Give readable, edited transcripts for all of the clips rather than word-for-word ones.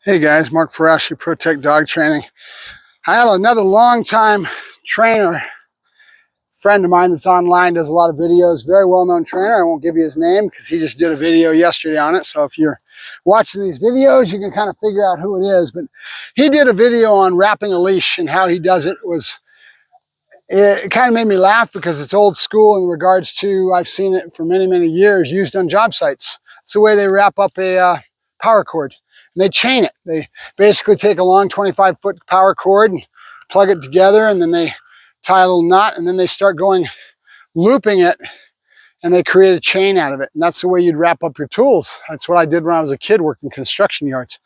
Hey guys, Mark Ferrasci, Protect Dog Training. I have another long-time trainer, friend of mine that's online, does a lot of videos, very well-known trainer. I won't give you his name because he just did a video yesterday on it. So if you're watching these videos, you can kind of figure out who it is. But he did a video on wrapping a leash, and how he does it kind of made me laugh because it's old school in regards to, I've seen it for many, many years used on job sites. It's the way they wrap up a power cord. And they chain it. They basically take a long 25-foot power cord and plug it together, and then they tie a little knot, and then they start going looping it, and they create a chain out of it. And that's the way you'd wrap up your tools. That's what I did when I was a kid working construction yards.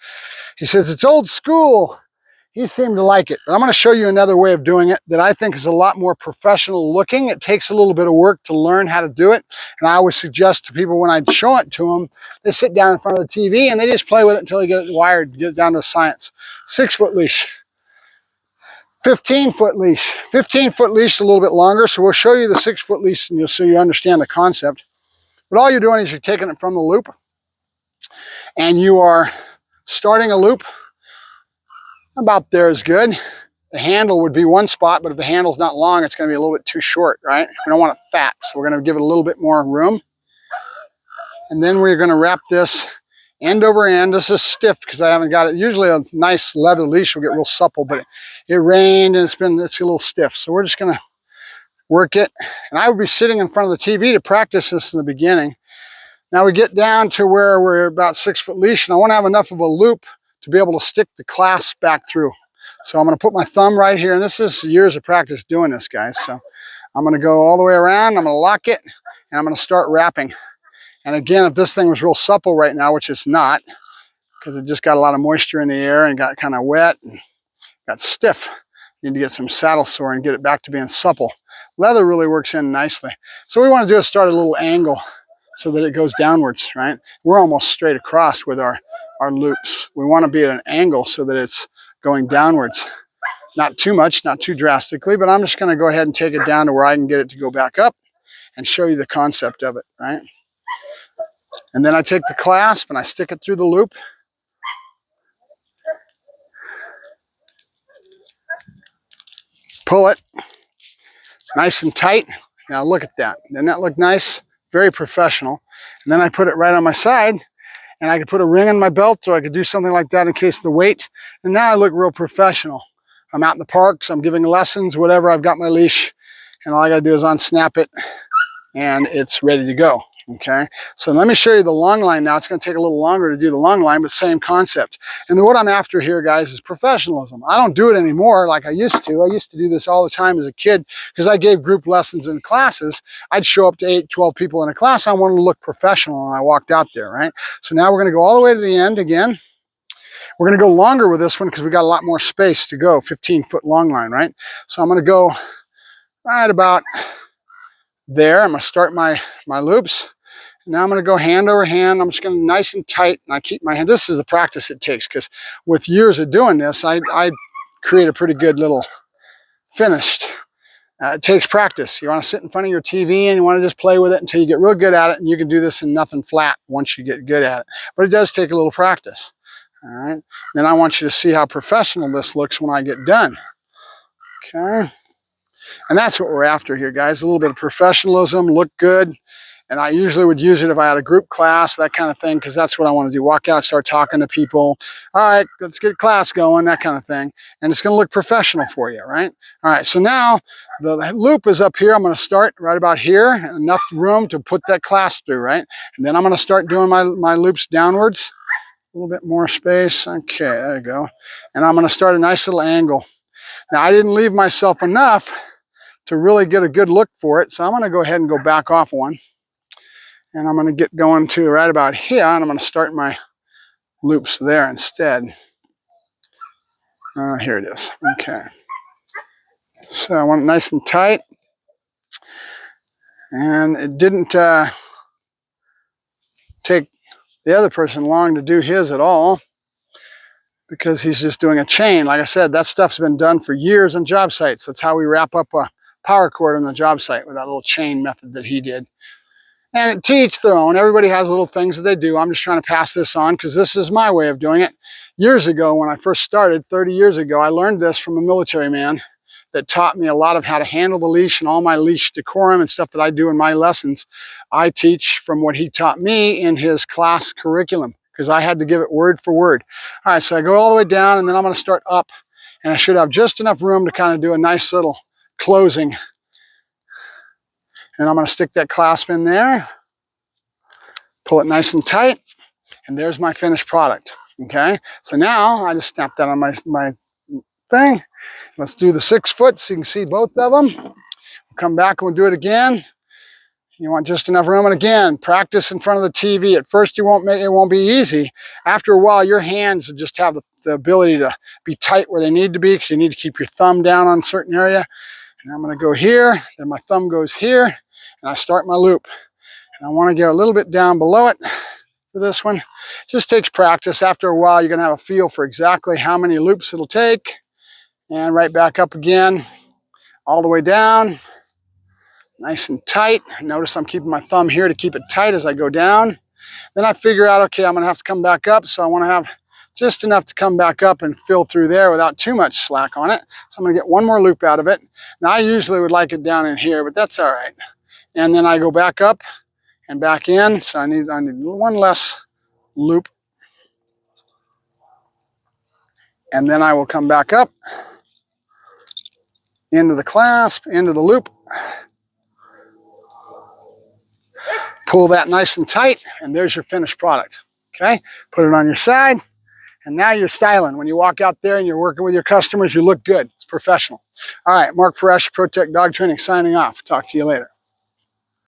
He says it's old school. He seemed to like it. But I'm going to show you another way of doing it that I think is a lot more professional looking. It takes a little bit of work to learn how to do it. And I always suggest to people when I show it to them, they sit down in front of the TV and they just play with it until they get it wired, get it down to science. 6-foot leash, 15-foot leash. 15-foot leash is a little bit longer, so we'll show you the 6-foot leash so you understand the concept. But all you're doing is you're taking it from the loop and you are starting a loop. About there is good. The handle would be one spot, but if the handle's not long, it's going to be a little bit too short, right? We don't want it fat, so we're going to give it a little bit more room. And then we're going to wrap this end over end. This is stiff because I haven't got it. Usually a nice leather leash will get real supple, but it rained and it's a little stiff. So we're just going to work it. And I would be sitting in front of the TV to practice this in the beginning. Now we get down to where we're about 6-foot leash, and I want to have enough of a loop to be able to stick the clasp back through. So I'm going to put my thumb right here, and this is years of practice doing this, guys. So I'm going to go all the way around, I'm going to lock it, and I'm going to start wrapping. And again, if this thing was real supple right now, which it's not, because it just got a lot of moisture in the air and got kind of wet and got stiff, you need to get some saddle sore and get it back to being supple. Leather really works in nicely. So what we want to do is start a little angle so that it goes downwards, right? We're almost straight across with our loops. We want to be at an angle so that it's going downwards. Not too much, not too drastically, but I'm just going to go ahead and take it down to where I can get it to go back up and show you the concept of it, right? And then I take the clasp and I stick it through the loop. Pull it nice and tight. Now look at that. Doesn't that look nice? Very professional. And then I put it right on my side, and I could put a ring in my belt, or I could do something like that in case of the weight. And now I look real professional. I'm out in the parks, I'm giving lessons, whatever. I've got my leash, and all I gotta do is unsnap it, and it's ready to go. Okay, so let me show you the long line now. It's going to take a little longer to do the long line, but same concept. And then what I'm after here, guys, is professionalism. I don't do it anymore like I used to. I used to do this all the time as a kid because I gave group lessons in classes. I'd show up to 8, 12 people in a class. I wanted to look professional, and I walked out there, right? So now we're going to go all the way to the end again. We're going to go longer with this one because we got a lot more space to go, 15-foot long line, right? So I'm going to go right about there. I'm going to start my loops. Now I'm going to go hand over hand. I'm just going to nice and tight, and I keep my hand. This is the practice it takes, because with years of doing this, I create a pretty good little finished. It takes practice. You want to sit in front of your TV and you want to just play with it until you get real good at it, and you can do this in nothing flat once you get good at it. But it does take a little practice. All right. Then I want you to see how professional this looks when I get done. Okay. And that's what we're after here, guys. A little bit of professionalism, look good. And I usually would use it if I had a group class, that kind of thing, because that's what I want to do. Walk out, start talking to people. All right, let's get class going, that kind of thing. And it's going to look professional for you, right? All right, so now the loop is up here. I'm going to start right about here, enough room to put that clasp through, right? And then I'm going to start doing my loops downwards. A little bit more space. Okay, there you go. And I'm going to start a nice little angle. Now, I didn't leave myself enough to really get a good look for it, so I'm going to go ahead and go back off one. And I'm going to get going to right about here, and I'm going to start my loops there instead. Here it is. Okay. So I want it nice and tight. And it didn't take the other person long to do his at all, because he's just doing a chain. Like I said, that stuff's been done for years on job sites. That's how we wrap up a power cord on the job site, with that little chain method that he did. And to each their own. Everybody has little things that they do. I'm just trying to pass this on because this is my way of doing it. Years ago, when I first started, 30 years ago, I learned this from a military man that taught me a lot of how to handle the leash, and all my leash decorum and stuff that I do in my lessons, I teach from what he taught me in his class curriculum, because I had to give it word for word. All right, so I go all the way down, and then I'm going to start up, and I should have just enough room to kind of do a nice little closing. And I'm going to stick that clasp in there, pull it nice and tight, and there's my finished product. Okay, so now I just snap that on my thing. Let's do the 6 foot so you can see both of them. We'll come back and we'll do it again. You want just enough room, and again, practice in front of the TV. At first, it won't be easy. After a while, your hands will just have the ability to be tight where they need to be, because you need to keep your thumb down on a certain area. And I'm going to go here, then my thumb goes here, and I start my loop. And I want to get a little bit down below it for this one. It just takes practice. After a while, you're going to have a feel for exactly how many loops it'll take. And right back up again, all the way down, nice and tight. Notice I'm keeping my thumb here to keep it tight as I go down. Then I figure out, okay, I'm going to have to come back up, so I want to have just enough to come back up and fill through there without too much slack on it. So I'm going to get one more loop out of it. Now, I usually would like it down in here, but that's all right. And then I go back up and back in, so I need one less loop. And then I will come back up into the clasp, into the loop, pull that nice and tight, and there's your finished product. Okay, put it on your side, and now you're styling. When you walk out there and you're working with your customers, you look good. It's professional. All right, Mark Ferrasci, ProTech Dog Training, signing off. Talk to you later.